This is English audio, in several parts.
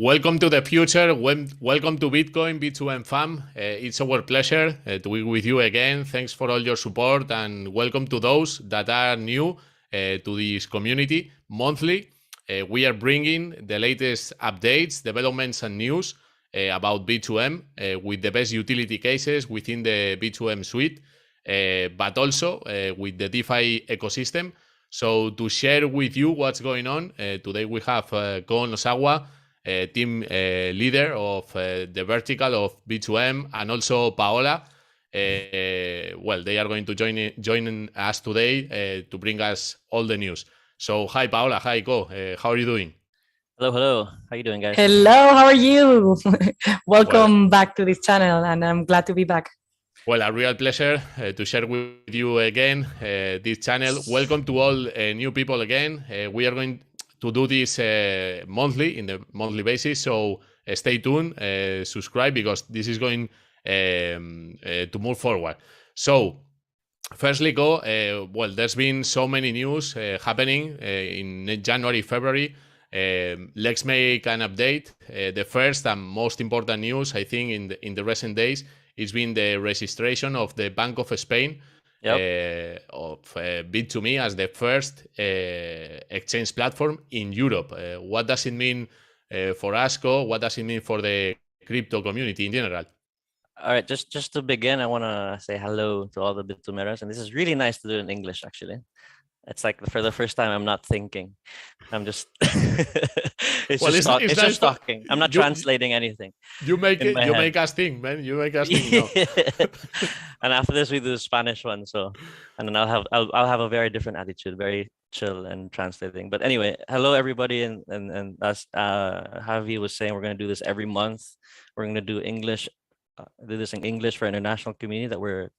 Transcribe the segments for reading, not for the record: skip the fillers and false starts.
Welcome to the future. Welcome to Bitcoin B2M fam. It's our pleasure to be with you again. Thanks for all your support, and welcome to those that are new to this community. Monthly, we are bringing the latest updates, developments, and news about B2M with the best utility cases within the B2M suite, but also with the DeFi ecosystem. So to share with you what's going on, today we have Gon Osawa, team leader of the vertical of B2M, and also Paola. Well, they are going to join us today to bring us all the news. So hi Paola, hi Go, how are you doing? Hello. How you doing, guys? Hello, how are you? Welcome back to this channel, and I'm glad to be back. Well, a real pleasure to share with you again this channel. Welcome to all new people again. We are going to do this monthly, in the monthly basis. So stay tuned, subscribe, because this is going to move forward. So firstly, Go, well, there's been so many news happening in January, February. Let's make an update. The first and most important news, I think, in the recent days, it's been the registration of the Bank of Spain of Bit2Me as the first exchange platform in Europe. What does it mean for ASCO? What does it mean for the crypto community in general? All right, just to begin, I want to say hello to all the Bitsumiras, and this is really nice to do in English, actually. It's like for the first time, I'm not thinking. I'm just, it's just talking. I'm not translating anything. You make us think, man. You make us think. No. And after this, we do the Spanish one. So, and then I'll have a very different attitude, very chill and translating. But anyway, hello everybody, and as Javi was saying, we're gonna do this every month. We're gonna do English, do this in English for international community that we're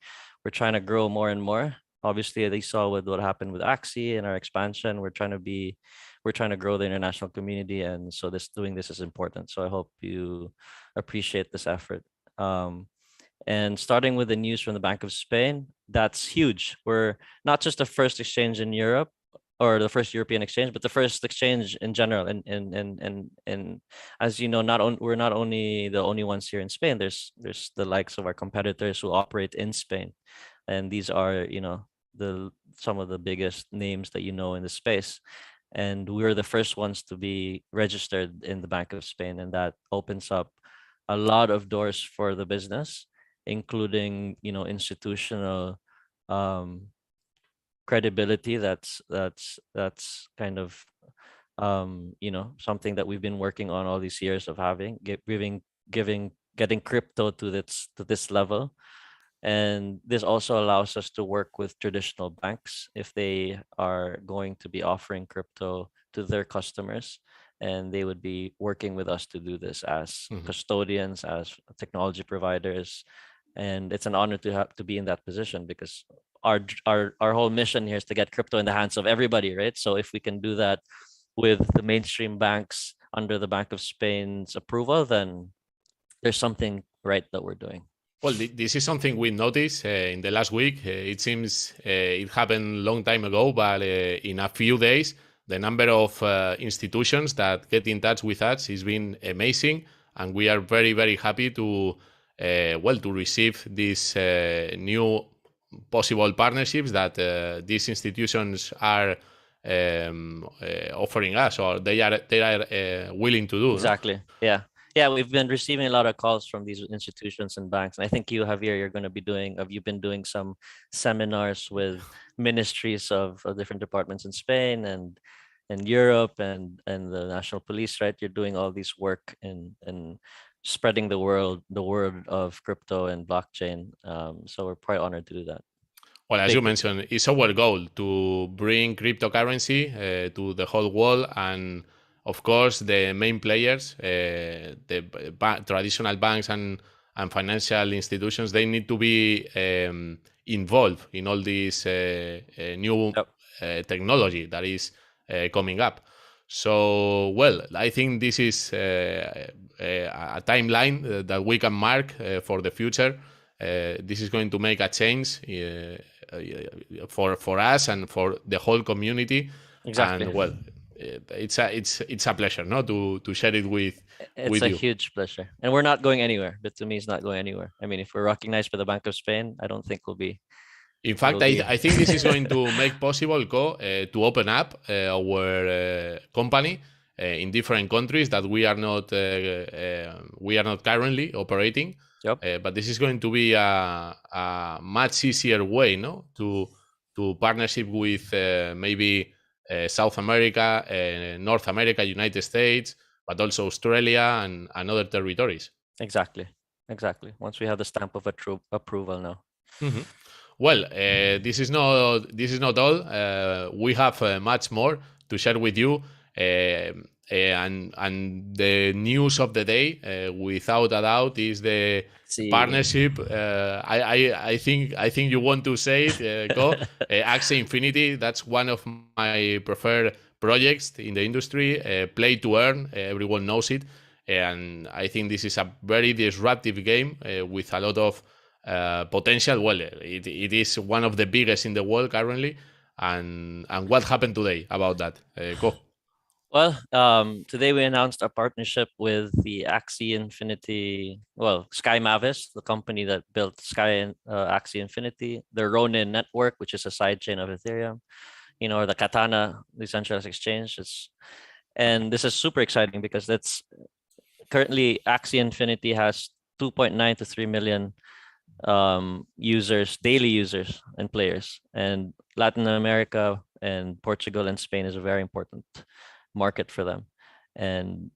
trying to grow more and more. Obviously, they saw with what happened with AXIE and our expansion. We're trying to grow the international community, and so doing this is important. So I hope you appreciate this effort. And starting with the news from the Bank of Spain, that's huge. We're not just the first exchange in Europe or the first European exchange, but the first exchange in general. And as you know, we're not only the only ones here in Spain. There's the likes of our competitors who operate in Spain, and these are, you know, some of the biggest names that you know in the space, and we were the first ones to be registered in the Bank of Spain, and that opens up a lot of doors for the business, including, you know, institutional credibility. That's kind of you know, something that we've been working on all these years of getting crypto to this level. And this also allows us to work with traditional banks if they are going to be offering crypto to their customers, and they would be working with us to do this as custodians, as technology providers. And it's an honor to be in that position, because our whole mission here is to get crypto in the hands of everybody, right? So if we can do that with the mainstream banks under the Bank of Spain's approval, then there's something right that we're doing. Well, this is something we noticed in the last week. It seems it happened a long time ago, but in a few days, the number of institutions that get in touch with us has been amazing, and we are very, very happy to receive these new possible partnerships that these institutions are offering us, or they are willing to do. Exactly. No? Yeah, we've been receiving a lot of calls from these institutions and banks. And I think you, Javier, you've been doing some seminars with ministries of different departments in Spain and Europe and the National Police, right? You're doing all this work in spreading the word of crypto and blockchain. So we're quite honored to do that. Well, as you mentioned, it's our goal to bring cryptocurrency to the whole world, and of course, the main players, traditional banks and financial institutions, they need to be involved in all this new technology that is coming up. So, well, I think this is a timeline that we can mark for the future. This is going to make a change for us and for the whole community. Exactly. And, well, it's a pleasure, no, to share it with It's a you. huge pleasure, and we're not going anywhere. Bit2Me is not going anywhere. I mean, if we're recognized by the Bank of Spain, I don't think we'll be. In fact, I think this is going to make possible to open up our company in different countries that we are not currently operating. Yep. But this is going to be a much easier way, no, to partnership with maybe South America, North America, United States, but also Australia and other territories. Exactly. Once we have the stamp of approval now. Mm-hmm. Well, this is not all. We have much more to share with you, and the news of the day, without a doubt, is the partnership. I think you want to say it, Go. AXIE Infinity. That's one of my preferred projects in the industry. Play to earn. Everyone knows it, and I think this is a very disruptive game with a lot of potential. Well, it is one of the biggest in the world currently. And what happened today about that? Go. Well, today we announced our partnership with the AXIE Infinity, Sky Mavis, the company that built AXIE Infinity, the Ronin network, which is a sidechain of Ethereum, or the Katana decentralized exchange. And this is super exciting because that's currently AXIE Infinity has 2.9 to 3 million daily users and players, and Latin America and Portugal and Spain is a very important market for them. And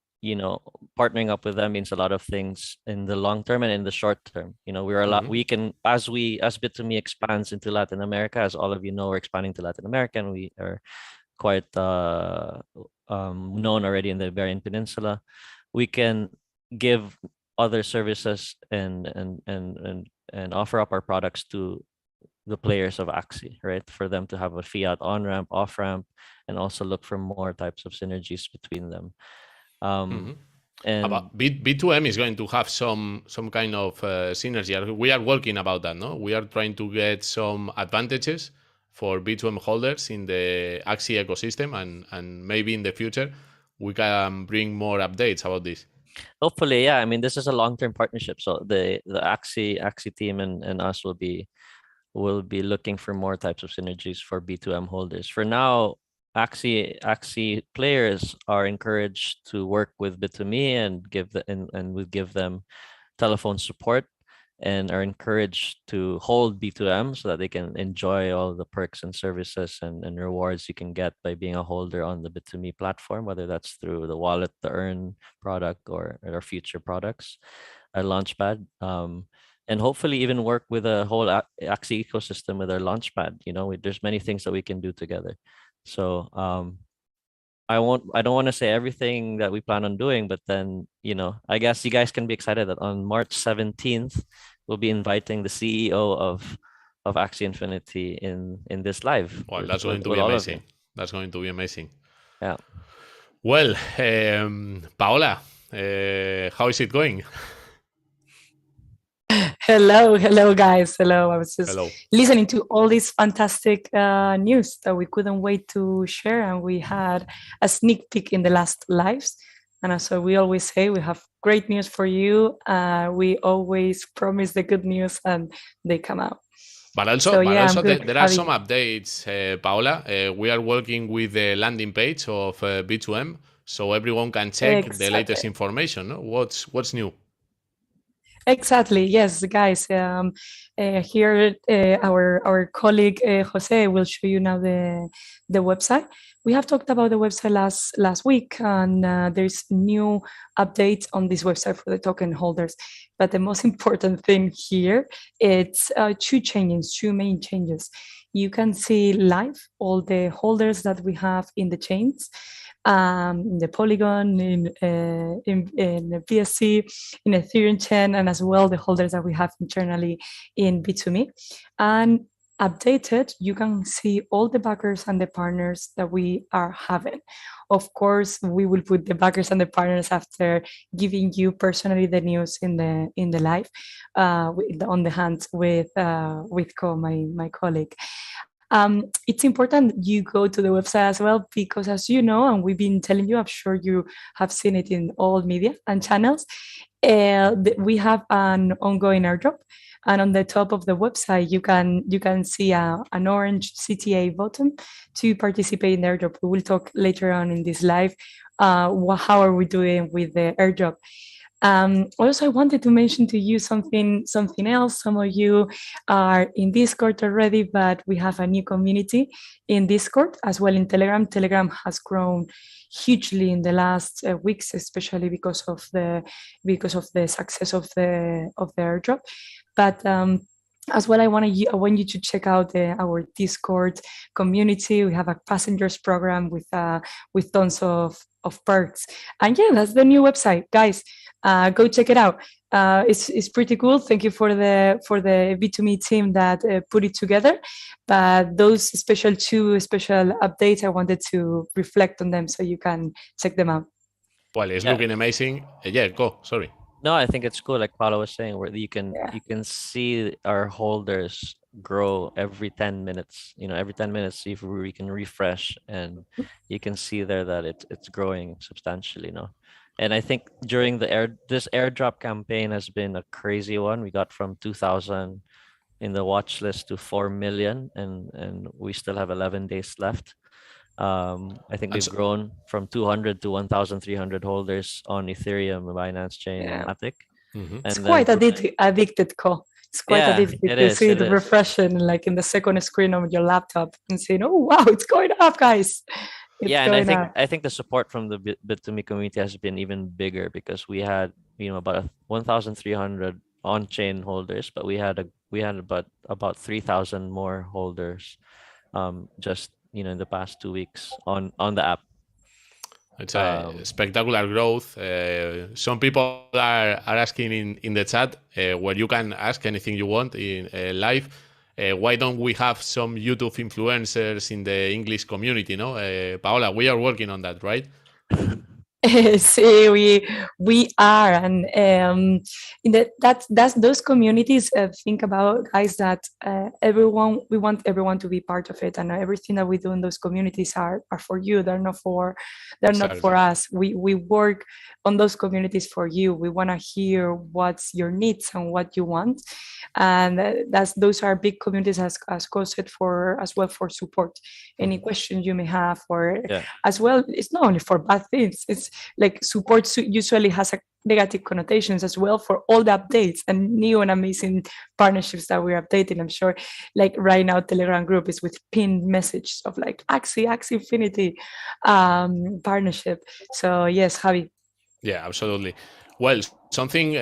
partnering up with them means a lot of things in the long term and in the short term. We can, as Bit2Me expands into Latin America, as all of you know, we're expanding to Latin America, and we are quite known already in the Iberian Peninsula. We can give other services and offer up our products to the players of AXIE, right? For them to have a fiat on-ramp, off-ramp, and also look for more types of synergies between them. And B2M is going to have some kind of synergy. We are working about that, no? We are trying to get some advantages for B2M holders in the AXIE ecosystem, and maybe in the future we can bring more updates about this. Hopefully, yeah. I mean, this is a long-term partnership, so the AXIE team and us will be looking for more types of synergies for B2M holders. For now, AXIE players are encouraged to work with Bit2Me and we give them telephone support, and are encouraged to hold B2M so that they can enjoy all the perks and services and rewards you can get by being a holder on the Bit2Me platform, whether that's through the wallet, the earn product, or future products at Launchpad. And hopefully even work with a whole AXIE ecosystem with our Launchpad. There's many things that we can do together. So I don't want to say everything that we plan on doing, but then, I guess you guys can be excited that on March 17th, we'll be inviting the CEO of AXIE Infinity in this live. Well, that's going to be amazing. That's going to be amazing. Yeah. Well, Paola, how is it going? Hello, guys. Hello. I was just listening to all this fantastic news that we couldn't wait to share, and we had a sneak peek in the last lives. And as we always say, we have great news for you. We always promise the good news, and they come out. But also, there are some updates, Paola. We are working with the landing page of B2M, so everyone can check the latest information. No? What's new? Exactly. Yes, guys. Here, our colleague Jose will show you now the website. We have talked about the website last week, and there's new updates on this website for the token holders. But the most important thing here, it's two main changes. You can see live all the holders that we have in the chains. In the Polygon, in the BSC, in Ethereum chain, and as well the holders that we have internally in Bit2Me. And updated, you can see all the backers and the partners that we are having. Of course, we will put the backers and the partners after giving you personally the news in the live on the hands with Ko, my colleague. It's important you go to the website as well, because as you know, and we've been telling you, I'm sure you have seen it in all media and channels, we have an ongoing airdrop. And on the top of the website, you can see an orange CTA button to participate in the airdrop. We will talk later on in this live how are we doing with the airdrop. Also, I wanted to mention to you something else. Some of you are in Discord already, but we have a new community in Discord as well in Telegram. Telegram has grown hugely in the last weeks, especially because of the success of the airdrop. But as well, I want you to check out our Discord community. We have a passengers program with tons of perks, and yeah, that's the new website, guys. Go check it out. It's pretty cool. Thank you for the Bit2Me team that put it together. But those two special updates, I wanted to reflect on them so you can check them out. Well, it's looking amazing. Yeah, go. Sorry. No, I think it's cool. Like Paolo was saying, where you can see our holders grow every 10 minutes. Every 10 minutes, if we can refresh, and you can see there that it's growing substantially. And I think during this airdrop campaign has been a crazy one. We got from 2,000 in the watch list to 4 million, and we still have 11 days left. I think we've grown from 200 to 1,300 holders on Ethereum, Binance Chain, and Matic. It's quite addicted, Ko. It's quite addictive to see the refreshing, like in the second screen of your laptop, and saying, "Oh wow, it's going up, guys." And I think the support from the Bit2Me community has been even bigger, because we had about 1,300 on-chain holders, but we had about 3,000 more holders just in the past 2 weeks on the app. It's a spectacular growth. Some people are asking in the chat where you can ask anything you want in live. Why don't we have some YouTube influencers in the English community? No, Paola, we are working on that, right? Sí, we are, and that's those communities. Think about, guys, that we want everyone to be part of it, and everything that we do in those communities are for you. They're not for us. We work on those communities for you. We want to hear what's your needs and what you want, and those are big communities, as Ko said, for support. Any question you may have, or as well, it's not only for bad things. It's like support usually has a negative connotations as well for all the updates and new and amazing partnerships that we're updating. I'm sure, like right now, Telegram group is with pinned message of like AXIE Infinity partnership. So yes, Javi. Yeah, absolutely. Well, something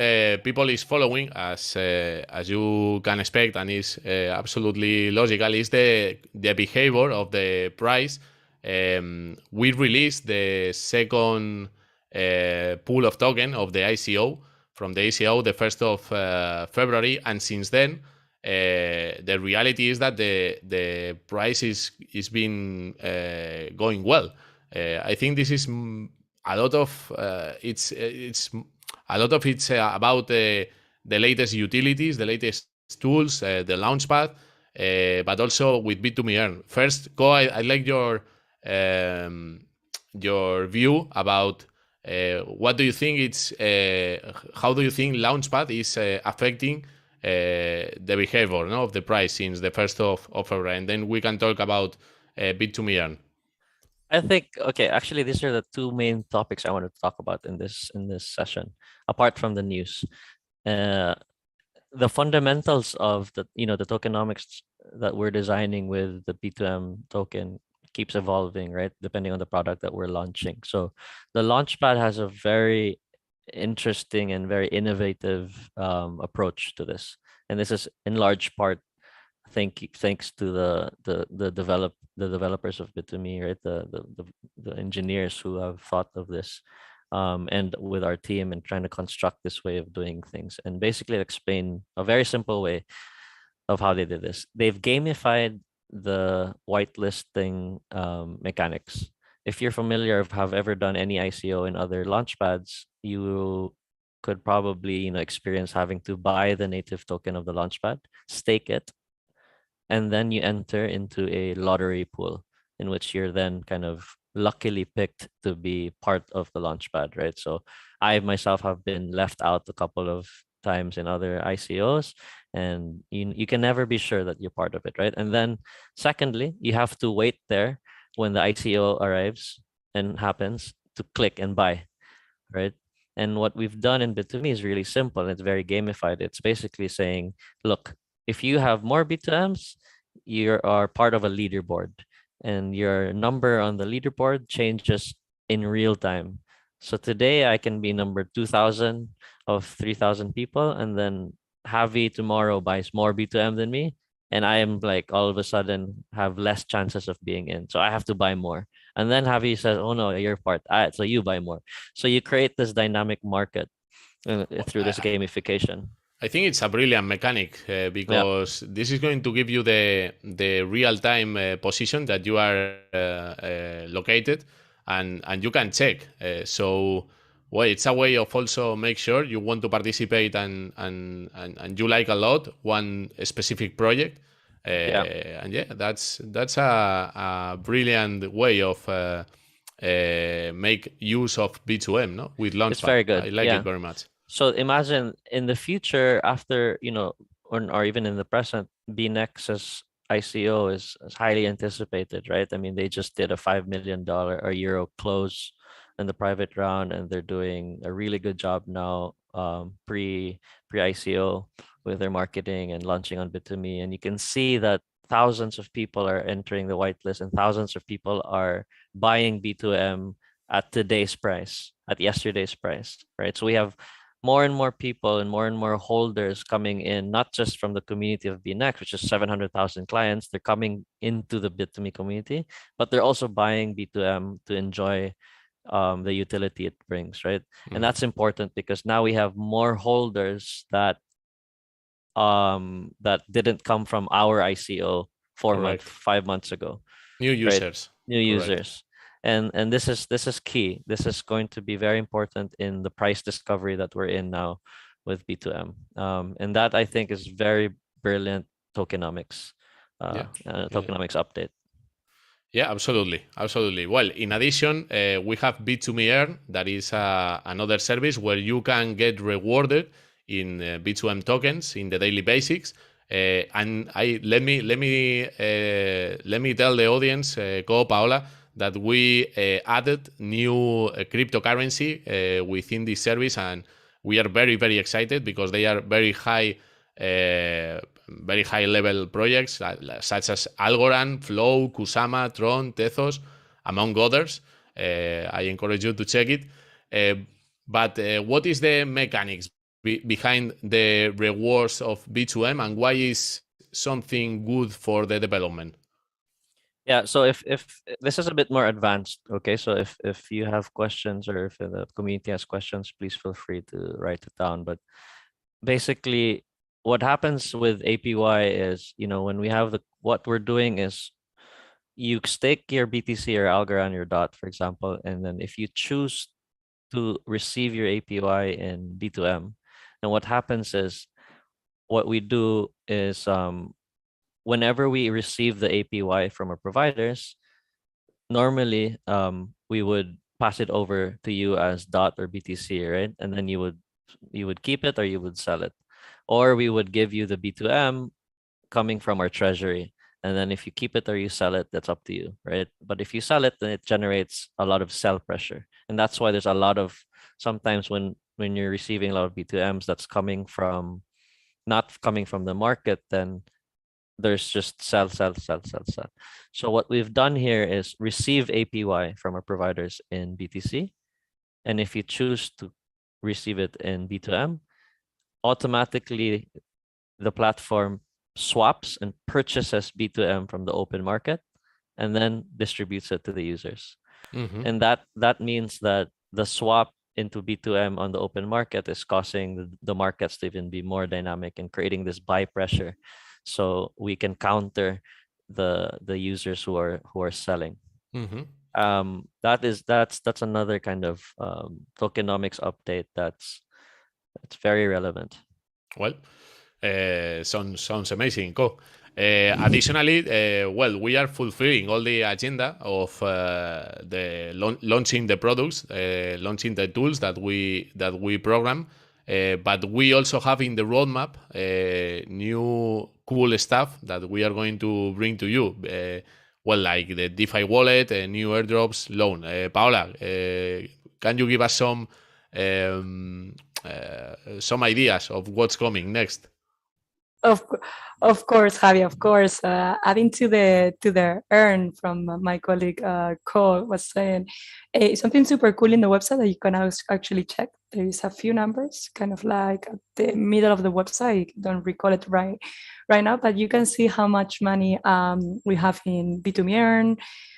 people is following, as you can expect, and is absolutely logical, is the behavior of the price. We released the second pool of token of the ICO from the ICO the 1st of February, and since then the reality is that the price is been going well. I think this is a lot of it's about the latest utilities, the latest tools, the Launchpad, but also with Bit2Me Earn. First, Ko, I like your view about what do you think how do you think Launchpad is affecting the behavior of the price since the 1st of February, and then we can talk about Bit2Me Earn. I think, okay, actually, these are the two main topics I want to talk about in this session, apart from the news. The fundamentals of the tokenomics that we're designing with the B2M token keeps evolving, right? Depending on the product that we're launching. So the Launchpad has a very interesting and very innovative approach to this, and this is in large part thanks to the developers of Bit2Me, right? The engineers who have thought of this, and with our team, and trying to construct this way of doing things, and basically explain a very simple way of how they did this. They've gamified the whitelisting mechanics. If you're familiar, or have ever done any ICO in other launchpads, you could probably experience having to buy the native token of the Launchpad, stake it, and then you enter into a lottery pool in which you're then kind of luckily picked to be part of the Launchpad, right? So I myself have been left out a couple of times in other ICOs, and you can never be sure that you're part of it, right? And then secondly, you have to wait there when the ICO arrives and happens to click and buy, right? And what we've done in Bit2Me is really simple. It's very gamified. It's basically saying, look, if you have more B2Ms, you are part of a leaderboard, and your number on the leaderboard changes in real time. So today I can be number 2000 of 3000 people, and then Javi tomorrow buys more B2M than me, and I am like all of a sudden have less chances of being in. So I have to buy more. And then Javi says, oh no, you're part. All right, so you buy more. So you create this dynamic market through this gamification. I think it's a brilliant mechanic because this is going to give you the real-time position that you are located, and you can check. So, well, it's a way of also make sure you want to participate and you like a lot one specific project. And yeah, that's a brilliant way of make use of B2M, no, with Launchpad. It's very good. I like it very much. So imagine in the future, after, you know, or even in the present, BNext's ICO is highly anticipated, right? I mean, they just did a $5 million or euro close in the private round, and they're doing a really good job now, pre ICO, with their marketing and launching on Bit2Me. And you can see that thousands of people are entering the whitelist, and thousands of people are buying B2M at today's price, at yesterday's price, right? So we have more and more people and more holders coming in, not just from the community of BNext, which is 700,000 clients. They're coming into the Bit2Me community, but they're also buying B2M to enjoy the utility it brings, right? And that's important because now we have more holders that didn't come from our ICO 5 months ago. New users. Right? New users. And this is key. This is going to be very important in the price discovery that we're in now with B2M. And that, I think, is very brilliant tokenomics, tokenomics update. Yeah, absolutely. Absolutely. Well, in addition, we have Bit2Me Earn. That is another service where you can get rewarded in B2M tokens in the daily basics. And let me tell the audience, Paola, that we added new cryptocurrency within this service, and we are very, very excited because they are very high level projects such as Algorand, Flow, Kusama, Tron, Tezos, among others. I encourage you to check it. But what is the mechanics behind the rewards of B2M, and why is something good for the development? Yeah, so if this is a bit more advanced, okay, so if you have questions, or if the community has questions, please feel free to write it down. But basically, what happens with APY is, you know, when we have what we're doing is you stake your BTC or Algorand, your DOT, for example, and then if you choose to receive your APY in B2M, and what happens is, what we do is whenever we receive the APY from our providers, normally we would pass it over to you as DOT or BTC, right? And then you would keep it or you would sell it, or we would give you the B2M coming from our treasury. And then if you keep it or you sell it, that's up to you, right? But if you sell it, then it generates a lot of sell pressure. And that's why there's a lot of, sometimes when you're receiving a lot of B2Ms that's coming from, not coming from the market, then there's just sell. So what we've done here is receive APY from our providers in BTC. And if you choose to receive it in B2M, automatically the platform swaps and purchases B2M from the open market and then distributes it to the users. And that means that the swap into B2M on the open market is causing the markets to even be more dynamic and creating this buy pressure, so we can counter the users who are selling. That's another kind of tokenomics update that's very relevant. Well, sounds amazing. Cool. Additionally, well, we are fulfilling all the agenda of the launching the products, launching the tools that we program. But we also have in the roadmap new cool stuff that we are going to bring to you. Well, like the DeFi wallet, new airdrops, loan. Paola, can you give us some ideas of what's coming next? Of course, Javi. Of course, adding to the earn from my colleague Cole was saying something super cool in the website that you can actually check. There is a few numbers, kind of like at the middle of the website. I don't recall it right now, but you can see how much money we have in Bit2Me earn,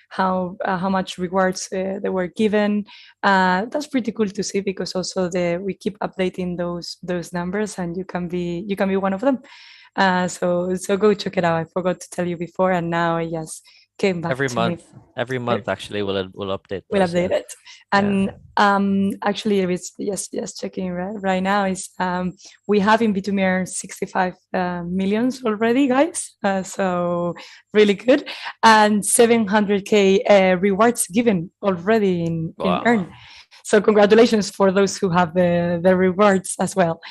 how much rewards they were given. That's pretty cool to see because also we keep updating those numbers, and you can be one of them. So go check it out. I forgot to tell you before, and now it just came back every to month. me. Every month, actually, we'll update. We'll those, update it. And actually, it's just checking right now is we have in Bitsumir 65 millions already, guys. So really good, and 700K rewards given already in earn. So congratulations for those who have the rewards as well.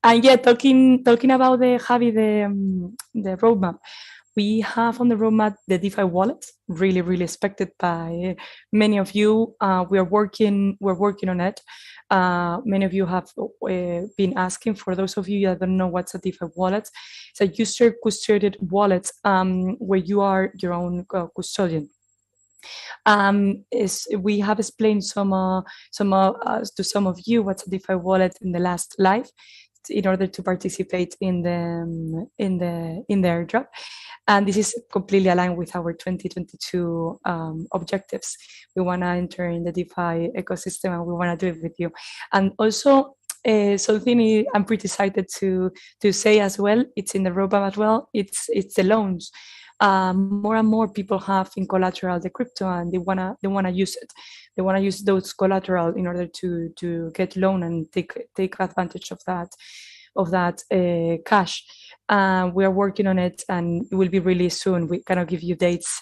And yeah, talking about the roadmap, we have on the roadmap the DeFi wallet, really expected by many of you. We're working on it. Many of you have been asking. For those of you that don't know what's a DeFi wallet, it's a user custodied wallet where you are your own custodian. We have explained to some of you what's a DeFi wallet in the last live, in order to participate in the airdrop, and this is completely aligned with our 2022 objectives. We want to enter in the DeFi ecosystem, and we want to do it with you. And also, something I'm pretty excited to say as well. It's in the roadmap as well. It's the loans. More and more people have in collateral the crypto, and they wanna use it. They wanna use those collateral in order to get loan and take advantage of that cash. We are working on it, and it will be really soon. We cannot give you dates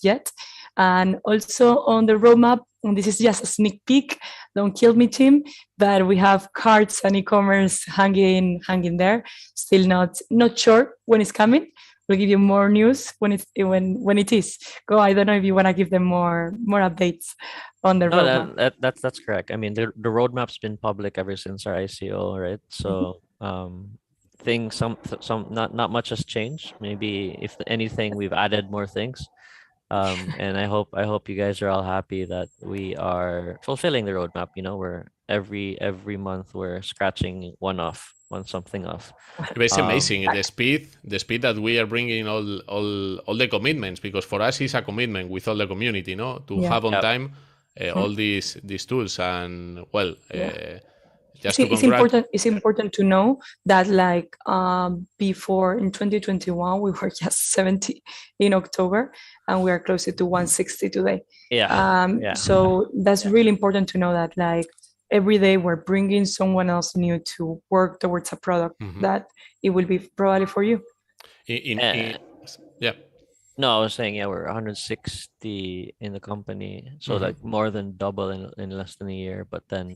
yet. And also on the roadmap, and this is just a sneak peek. Don't kill me, team. But we have cards and e-commerce hanging there. Still not sure when it's coming. We'll give you more news when it is. Go. I don't know if you want to give them more updates on the roadmap. That's correct. I mean, the roadmap's been public ever since our ICO, right? So things not much has changed. Maybe if anything, we've added more things. And I hope you guys are all happy that we are fulfilling the roadmap. You know, we're every month we're scratching something off. It's amazing the speed that we are bringing all the commitments, because for us it's a commitment with all the community, to have on time all these tools. And well, it's important to know that, like, before in 2021 we were just 70 in October, and we are closer to 160 today. So that's really important to know that, like, every day we're bringing someone else new to work towards a product that it will be probably for you. No, I was saying, we're 160 in the company, so like more than double in less than a year. But then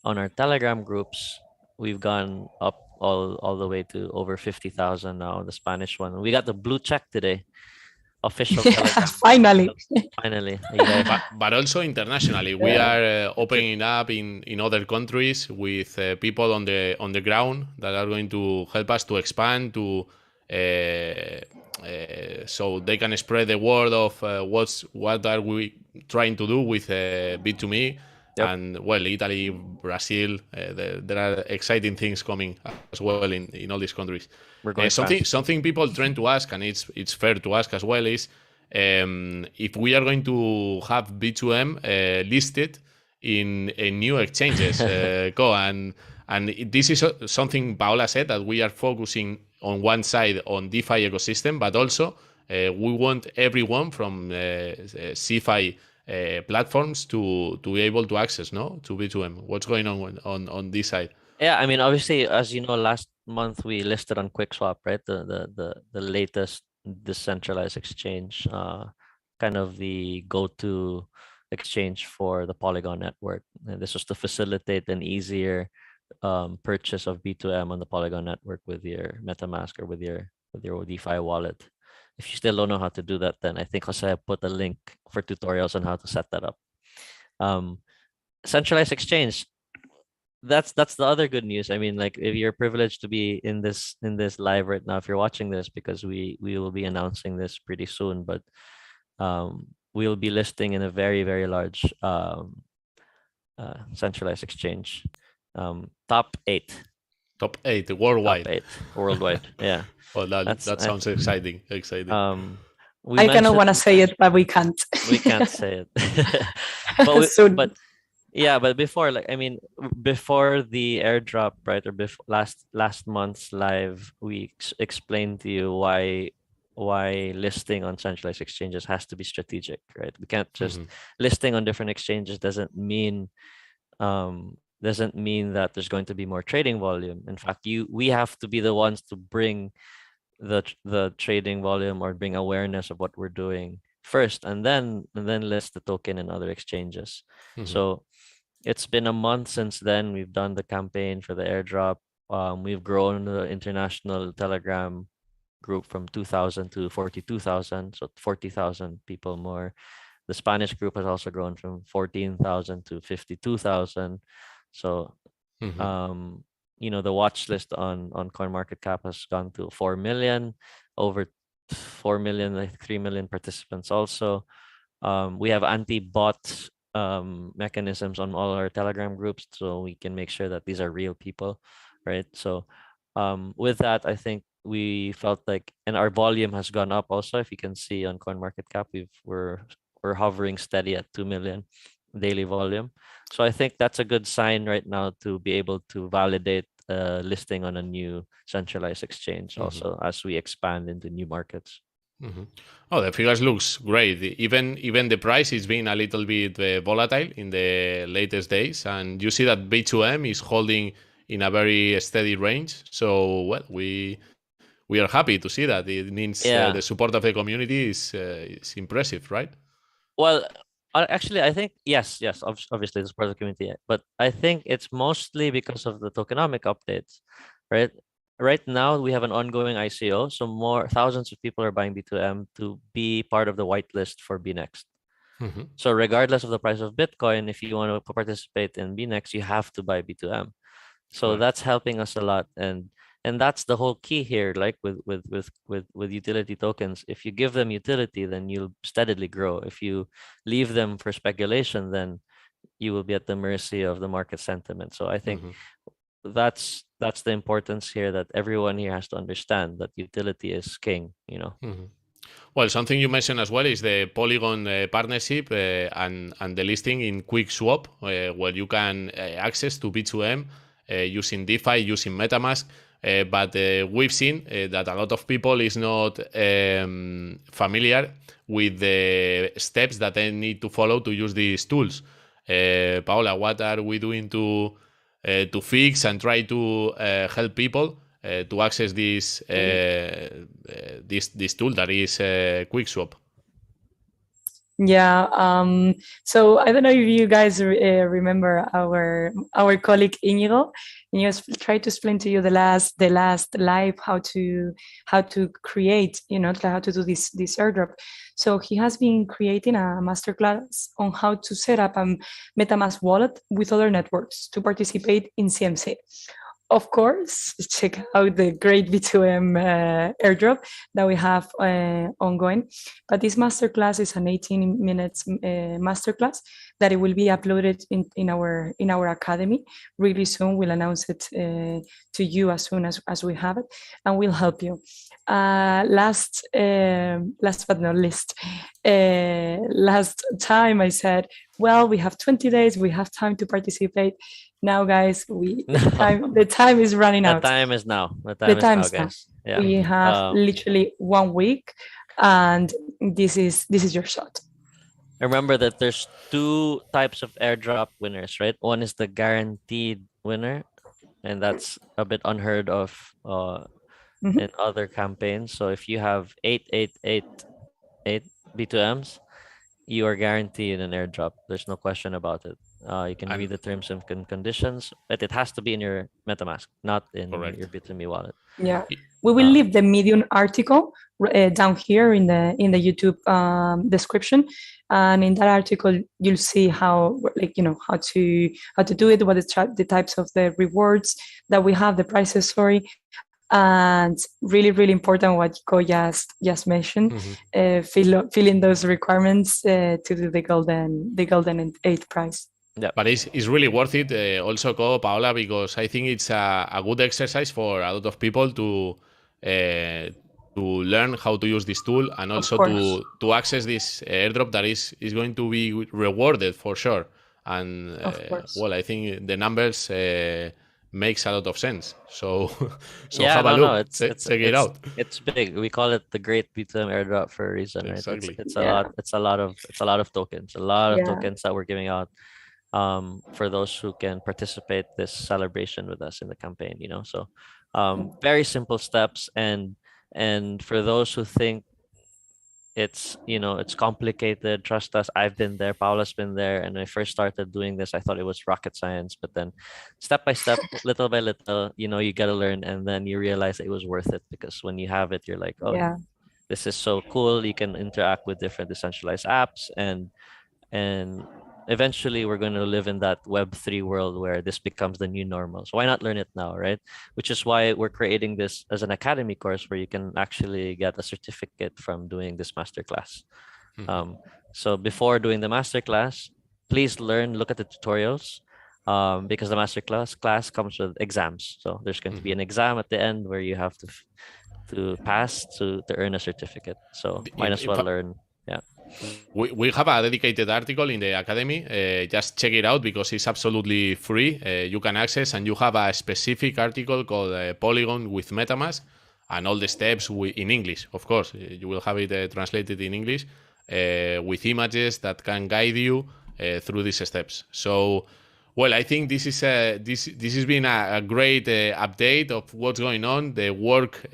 on our Telegram groups, we've gone up all the way to over 50,000 now. The Spanish one, we got the blue check today. Official Telegram. Finally. But also internationally, we are opening up in other countries with people on the ground that are going to help us to expand so they can spread the word of what are we trying to do with Bit2Me. And well, Italy, Brazil, there are exciting things coming as well in all these countries. Something people tend to ask, and it's fair to ask as well, is if we are going to have B2M listed in new exchanges. And this is something Paola said, that we are focusing on one side on DeFi ecosystem, but also we want everyone from CeFi platforms to be able to access to B2M. What's going on this side? Yeah, I mean, obviously, as you know, last month we listed on QuickSwap, right? The latest decentralized exchange, kind of the go-to exchange for the Polygon network. And this was to facilitate an easier purchase of B2M on the Polygon network with your MetaMask or with your DeFi wallet. If you still don't know how to do that, then I think Jose put a link for tutorials on how to set that up. Centralized exchange, that's the other good news. I mean, like, if you're privileged to be in this live right now, if you're watching this, because we will be announcing this pretty soon, but we'll be listing in a very, very large centralized exchange. Top 8 worldwide. Top 8 worldwide. Yeah. Oh, that sounds exciting. I kind of want to say it, but we can't. We can't say it. but yeah, but before, like, I mean, before the airdrop, right, or before last month's live, we explained to you why listing on centralized exchanges has to be strategic, right? We can't just listing on different exchanges doesn't mean that there's going to be more trading volume. In fact, we have to be the ones to bring the trading volume or bring awareness of what we're doing first, and then list the token in other exchanges. So it's been a month since then. We've done the campaign for the airdrop. We've grown the international Telegram group from 2,000 to 42,000, so 40,000 people more. The Spanish group has also grown from 14,000 to 52,000. So, the watch list on CoinMarketCap has gone to 4 million, over 4 million, like 3 million participants also. We have anti-bot mechanisms on all our Telegram groups, so we can make sure that these are real people, right? So with that, I think we felt like, and our volume has gone up also. If you can see on CoinMarketCap, we're hovering steady at 2 million daily volume. So I think that's a good sign right now to be able to validate listing on a new centralized exchange also, as we expand into new markets. Oh, the figures looks great. Even the price is being a little bit volatile in the latest days, and you see that B2M is holding in a very steady range. So, well, we are happy to see that. It means the support of the community is impressive, right? Well, actually, I think yes, obviously the support of the community, but I think it's mostly because of the tokenomic updates, right? Right now, we have an ongoing ICO, so thousands of people are buying B2M to be part of the whitelist for BNext. So regardless of the price of Bitcoin, if you want to participate in BNext, you have to buy B2M. So that's helping us a lot, and that's the whole key here. Like with utility tokens, if you give them utility, then you'll steadily grow. If you leave them for speculation, then you will be at the mercy of the market sentiment. So I think that's the importance here, that everyone here has to understand that utility is king, Well, something you mentioned as well is the Polygon partnership and the listing in QuickSwap, where you can access to B2M using DeFi, using MetaMask. But we've seen that a lot of people is not familiar with the steps that they need to follow to use these tools. Paola, what are we doing to fix and try to help people to access this tool that is QuickSwap? Yeah. So I don't know if you guys remember our colleague Inigo. Inigo tried to explain to you the last live how to create, how to do this airdrop. So he has been creating a masterclass on how to set up a MetaMask wallet with other networks to participate in CMC. Of course, check out the great B2M airdrop that we have ongoing. But this masterclass is an 18 minutes masterclass that it will be uploaded in our academy really soon. We'll announce it to you as soon as we have it, and we'll help you. Last but not least, last time I said, well, we have 20 days, we have time to participate. Now, guys, the time is running out. The time is now. The time is now, guys. Yeah. We have literally 1 week, and this is your shot. Remember that there's 2 types of airdrop winners, right? One is the guaranteed winner, and that's a bit unheard of in other campaigns. So if you have 8888 B2Ms, you are guaranteed an airdrop. There's no question about it. You can read the terms and conditions, but it has to be in your MetaMask, not in your Bit2Me wallet. Yeah, we will leave the Medium article down here in the YouTube description, and in that article you'll see how, like, how to do it, what the types of the rewards that we have, the prices, sorry, and really, really important what Ko just mentioned, fill in those requirements to do the golden 8th prize. Yeah, but it's really worth it. Also, Paola, because I think it's a good exercise for a lot of people to learn how to use this tool, and also to access this airdrop that is going to be rewarded for sure. And well, I think the numbers makes a lot of sense. So have a look. Check it out. It's big. We call it the Great B2M Airdrop for a reason, right? Exactly. It's a lot. It's a lot of tokens. A lot of tokens that we're giving out for those who can participate this celebration with us in the campaign. So very simple steps, and for those who think it's complicated, trust us, I've been there, Paula's been there, and when I first started doing this, I thought it was rocket science, but then step by step, little by little, you got to learn, and then you realize it was worth it, because when you have it, you're like, oh, this is so cool. You can interact with different decentralized apps, and eventually we're going to live in that Web3 world where this becomes the new normal. So why not learn it now, right? Which is why we're creating this as an academy course where you can actually get a certificate from doing this masterclass. So before doing the masterclass, please look at the tutorials, because the masterclass class comes with exams. So there's going to be an exam at the end where you have to pass to earn a certificate. So might as well learn. Yeah. We have a dedicated article in the academy. Just check it out because it's absolutely free. You can access, and you have a specific article called Polygon with MetaMask, and all the steps in English. Of course, you will have it translated in English with images that can guide you through these steps. So, well, I think this has been a great update of what's going on, the work,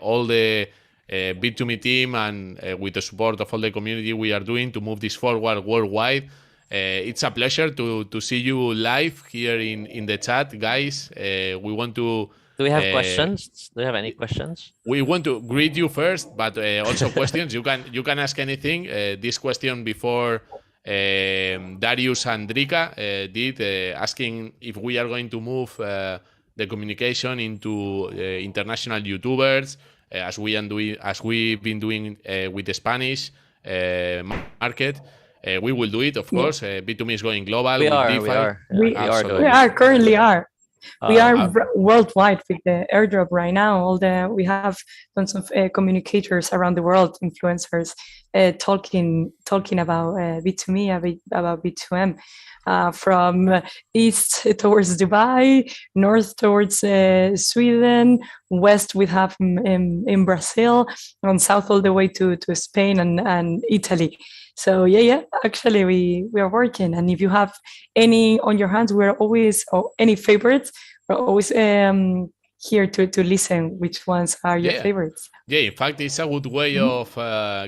all the Bit2Me team, and with the support of all the community we are doing to move this forward worldwide. It's a pleasure to see you live here in the chat, guys. We want to... Do we have questions? Do we have any questions? We want to greet you first, but also questions. You can ask anything. This question before Darius and Drika did, asking if we are going to move the communication into international YouTubers, as we've been doing with the Spanish market. We will do it, of course. Bit2Me is going global. We currently are. We are worldwide with the airdrop right now. We have tons of communicators around the world, influencers, talking about Bit2Me, about Bit2M, from east towards Dubai, north towards Sweden, west we have in Brazil, and south all the way to Spain and Italy. So actually we are working, and if you have any on your hands, we're always, or any favorites, we're always here to listen which ones are your favorites. In fact, it's a good way of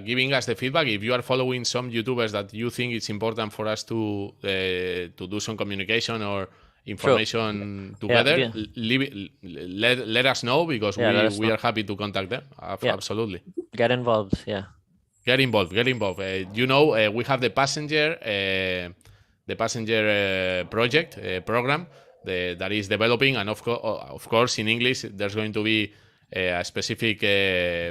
giving us the feedback. If you are following some YouTubers that you think it's important for us to do some communication or information together, let us know, because we are happy to contact them. Absolutely. Get involved, Get involved. We have the passenger project program that is developing, and of course in English there's going to be a specific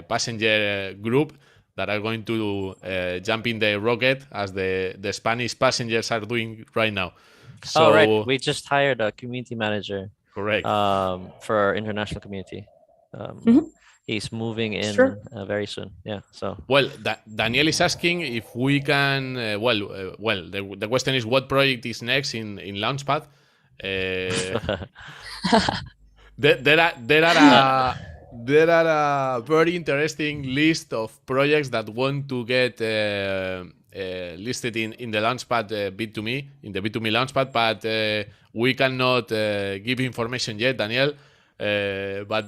passenger group that are going to jump in the rocket as the Spanish passengers are doing right now. So, right. We just hired a community manager. Correct. For our international community. He's moving in very soon. So well, Daniel is asking if we can. The question is, what project is next in Launchpad? There are a very interesting list of projects that want to get listed in the Launchpad Bit2Me, in the Bit2Me Launchpad, but we cannot give information yet, Daniel. But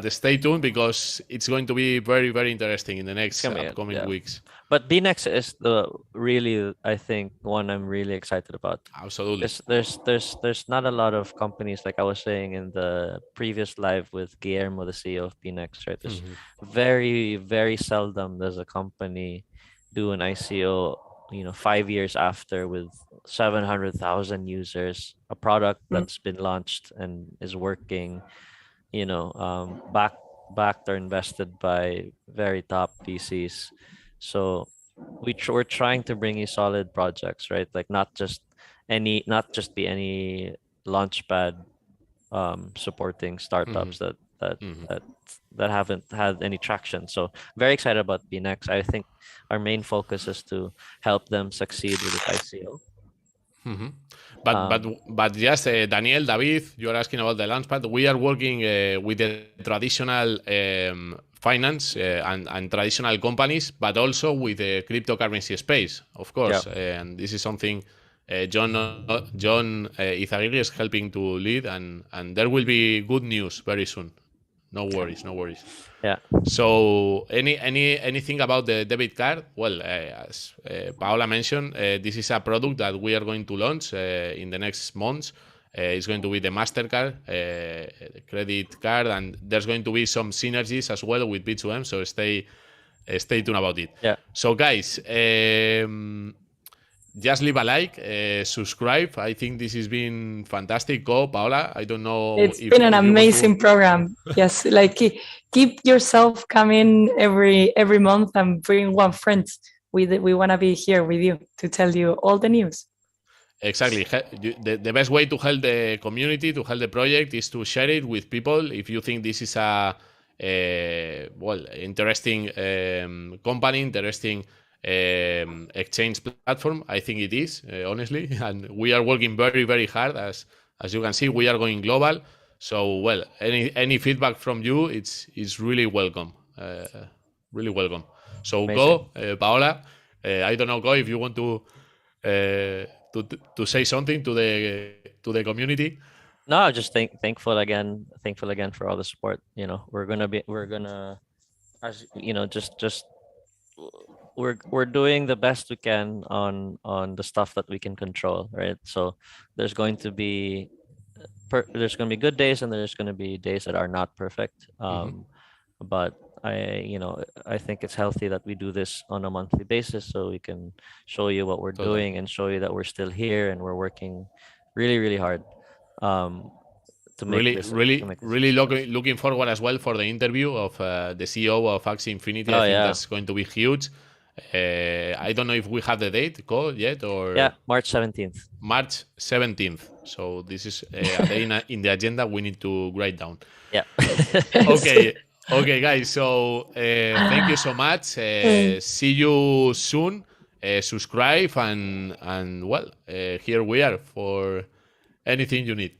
stay tuned because it's going to be very, very interesting in the next upcoming weeks. But BNext is the really, I think, one I'm really excited about. Absolutely. There's not a lot of companies, like I was saying in the previous live with Guillermo, the CEO of BNext, right? There's very, very seldom does a company do an ICO, 5 years after with 700,000 users, a product that's been launched and is working, backed or invested by very top VCs. So we're trying to bring you solid projects, right? Like not just be any Launchpad supporting startups that haven't had any traction. So very excited about BNext. I think our main focus is to help them succeed with this ICO. But yes, Daniel, David, you're asking about the Launchpad. We are working with the traditional finance and traditional companies, but also with the cryptocurrency space, of course. And this is something John Izaguirre is helping to lead, and there will be good news very soon. No worries. Yeah. So anything about the debit card? Well, as Paola mentioned, this is a product that we are going to launch in the next months. It's going to be the MasterCard credit card, and there's going to be some synergies as well with Bit2M. So stay tuned about it. Yeah. So guys, just leave a like, subscribe. I think this has been fantastic. Go, Paola. I don't know. It's been an amazing program. Yes, like keep yourself coming every month and bring one friend. We want to be here with you to tell you all the news. Exactly. The best way to help the community, to help the project, is to share it with people. If you think this is a interesting company, interesting exchange platform, I think it is, honestly, and we are working very, very hard. As you can see, we are going global. So, well, any feedback from you, it's really welcome. Really welcome. So amazing. Go, Paola. I don't know, go, if you want to say something to the community. No, just thankful again for all the support. We're gonna, as just. We're doing the best we can on the stuff that we can control, right? So there's going to be good days and there's going to be days that are not perfect. But I think it's healthy that we do this on a monthly basis so we can show you what we're doing and show you that we're still here and we're working really, really hard. To make really looking forward as well for the interview of the CEO of AXIE INFINITY. I think that's going to be huge. I don't know if we have the date called yet or March 17th. March 17th. So this is a day in the agenda we need to write down. Yeah. Okay, guys. So thank you so much. See you soon. Subscribe and well, here we are for anything you need.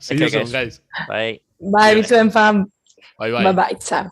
See you soon, guys. Bye. Bye, B2M fam. Bye. Bye. Ciao.